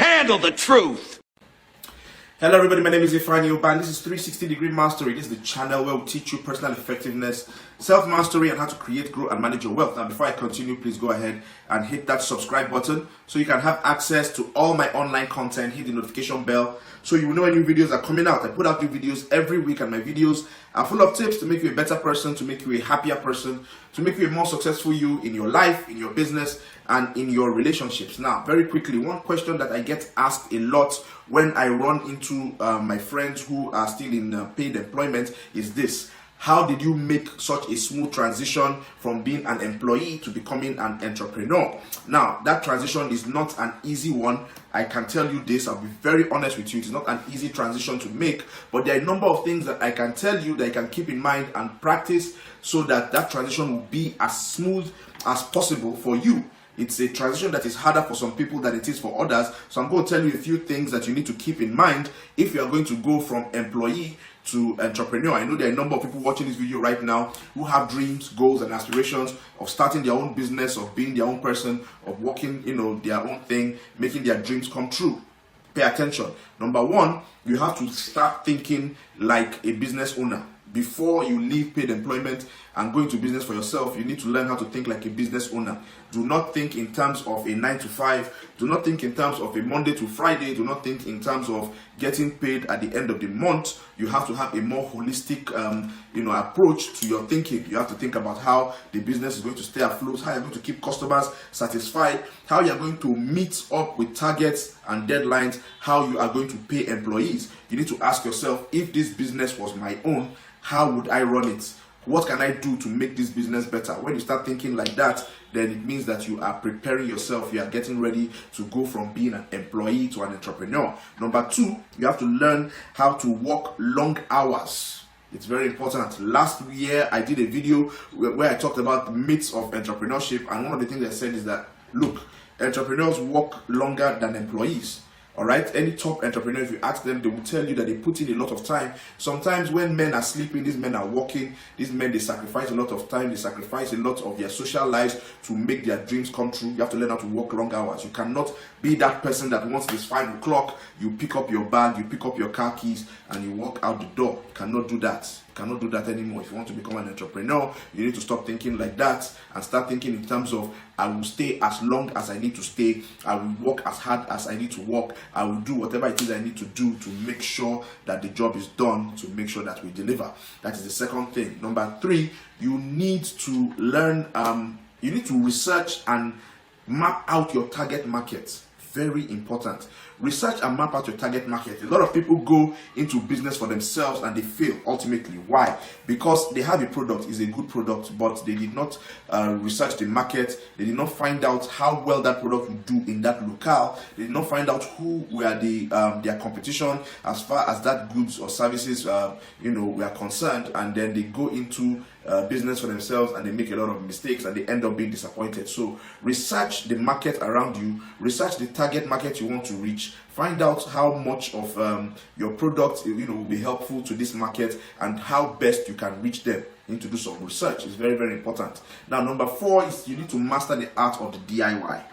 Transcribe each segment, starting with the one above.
handle the truth. Hello everybody, my name is Ifeanyi Ubah. This is 360 Degree Mastery. This is the channel where we teach you personal effectiveness, self-mastery, and how to create, grow, and manage your wealth. Now before I continue, please go ahead and hit that subscribe button so you can have access to all my online content. Hit the notification bell so you will know when new videos are coming out. I put out new videos every week, and my videos are full of tips to make you a better person, to make you a happier person, to make you a more successful you in your life, in your business, and in your relationships. Now, very quickly, one question that I get asked a lot when I run into my friends who are still in paid employment is this: how did you make such a smooth transition from being an employee to becoming an entrepreneur? Now, that transition is not an easy one. I can tell you this, I'll be very honest with you, it's not an easy transition to make, but there are a number of things that I can tell you that you can keep in mind and practice so that that transition will be as smooth as possible for you. It's a transition that is harder for some people than it is for others. So I'm going to tell you a few things that you need to keep in mind if you are going to go from employee to entrepreneur. I know there are a number of people watching this video right now who have dreams, goals, and aspirations of starting their own business, of being their own person, of working, their own thing, making their dreams come true. Pay attention. Number one, you have to start thinking like a business owner. Before you leave paid employment and go into business for yourself, you need to learn how to think like a business owner. Do not think in terms of a 9 to 5. Do not think in terms of a Monday to Friday. Do not think in terms of getting paid at the end of the month. You have to have a more holistic, approach to your thinking. You have to think about how the business is going to stay afloat, how you're going to keep customers satisfied, how you're going to meet up with targets and deadlines, how you are going to pay employees. You need to ask yourself, if this business was my own, how would I run it? What can I do to make this business better? When you start thinking like that, then it means that you are preparing yourself. You are getting ready to go from being an employee to an entrepreneur. Number two, you have to learn how to work long hours. It's very important. Last year, I did a video where I talked about the myths of entrepreneurship. And one of the things I said is that, look, entrepreneurs work longer than employees. All right, any top entrepreneur, if you ask them, they will tell you that they put in a lot of time. Sometimes when men are sleeping, these men are working. These men, they sacrifice a lot of time. They sacrifice a lot of their social lives to make their dreams come true. You have to learn how to work long hours. You cannot be that person that once it's 5 o'clock, you pick up your bag, you pick up your car keys, and you walk out the door. You cannot do that. You cannot do that anymore. If you want to become an entrepreneur, you need to stop thinking like that and start thinking in terms of, I will stay as long as I need to stay. I will work as hard as I need to work. I will do whatever it is I need to do to make sure that the job is done, to make sure that we deliver. That is the second thing. Number three, you need to learn, you need to research and map out your target market. Very important. Research and map out your target market. A lot of people go into business for themselves and they fail ultimately. Why? Because they have a product, it's a good product, but they did not research the market. They did not find out how well that product would do in that locale. They did not find out who were their competition as far as that goods or services were concerned, and then they go into business for themselves and they make a lot of mistakes and they end up being disappointed. So research the market around you, research the target market you want to reach, find out how much of your product will be helpful to this market and how best you can reach them. You need to do some research. It's very, very important. Now, number four is you need to master the art of the DIY.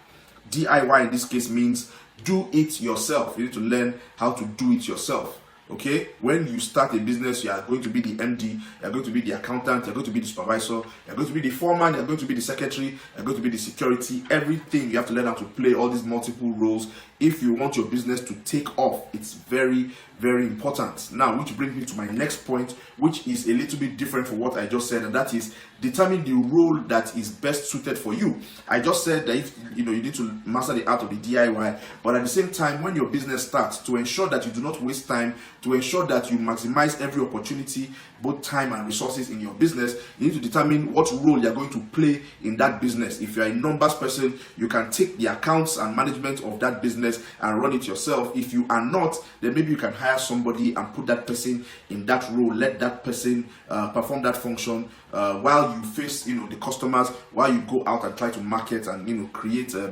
DIY in this case means do it yourself. You need to learn how to do it yourself. Okay, when you start a business, you are going to be the MD, you are going to be the accountant, you are going to be the supervisor, you are going to be the foreman, you are going to be the secretary, you are going to be the security, everything. You have to learn how to play all these multiple roles if you want your business to take off. It's very, very important. Now, which brings me to my next point, which is a little bit different from what I just said, and that is determine the role that is best suited for you. I just said that if you need to master the art of the DIY, but at the same time, when your business starts, to ensure that you do not waste time, to ensure that you maximize every opportunity, both time and resources in your business, you need to determine what role you're going to play in that business. If you're a numbers person, you can take the accounts and management of that business and run it yourself. If you are not, then maybe you can hire somebody and put that person in that role. Let that person perform that function while you face the customers, while you go out and try to market and create a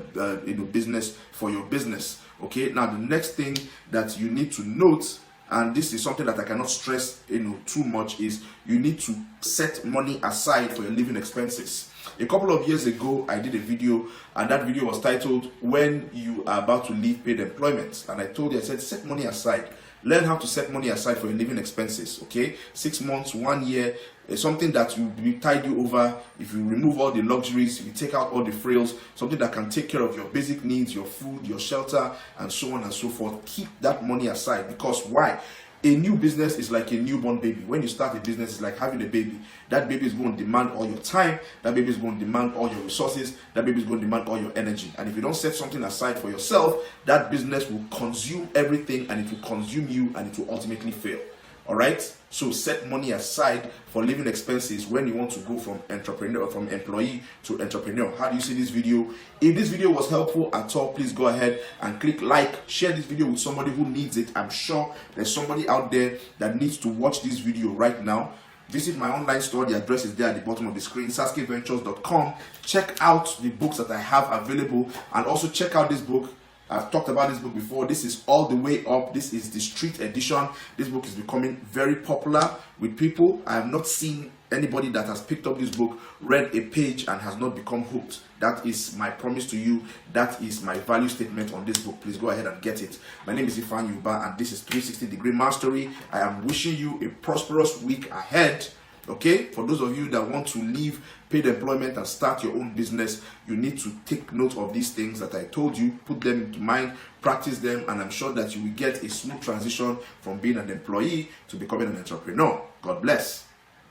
business for your business. Okay, now the next thing that you need to note, and this is something that I cannot stress too much, is you need to set money aside for your living expenses. A couple of years ago, I did a video, and that video was titled "When You Are About to Leave Paid Employment." And I told you, I said, set money aside. Learn how to set money aside for your living expenses, okay? 6 months, 1 year, something that will tide you over. If you remove all the luxuries, if you take out all the frills, something that can take care of your basic needs, your food, your shelter, and so on and so forth. Keep that money aside, because why? A new business is like a newborn baby. When you start a business, it's like having a baby. That baby is going to demand all your time. That baby is going to demand all your resources. That baby is going to demand all your energy. And if you don't set something aside for yourself, that business will consume everything, and it will consume you, and it will ultimately fail. All right, so set money aside for living expenses when you want to go from employee to entrepreneur. How do you see this video? If this video was helpful at all, please go ahead and click like, share this video with somebody who needs it. I'm sure there's somebody out there that needs to watch this video right now. Visit my online store. The address is there at the bottom of the screen, saskeventures.com. Check out the books that I have available, and also check out this book. I've talked about this book before. This is All the Way Up. This is the street edition. This book is becoming very popular with people. I have not seen anybody that has picked up this book, read a page, and has not become hooked. That is my promise to you. That is my value statement on this book. Please go ahead and get it. My name is Ifeanyi Ubah, and this is 360 Degree Mastery. I am wishing you a prosperous week ahead. Okay, for those of you that want to leave paid employment and start your own business, you need to take note of these things that I told you, put them into mind, practice them, and I'm sure that you will get a smooth transition from being an employee to becoming an entrepreneur. God bless.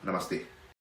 Namaste.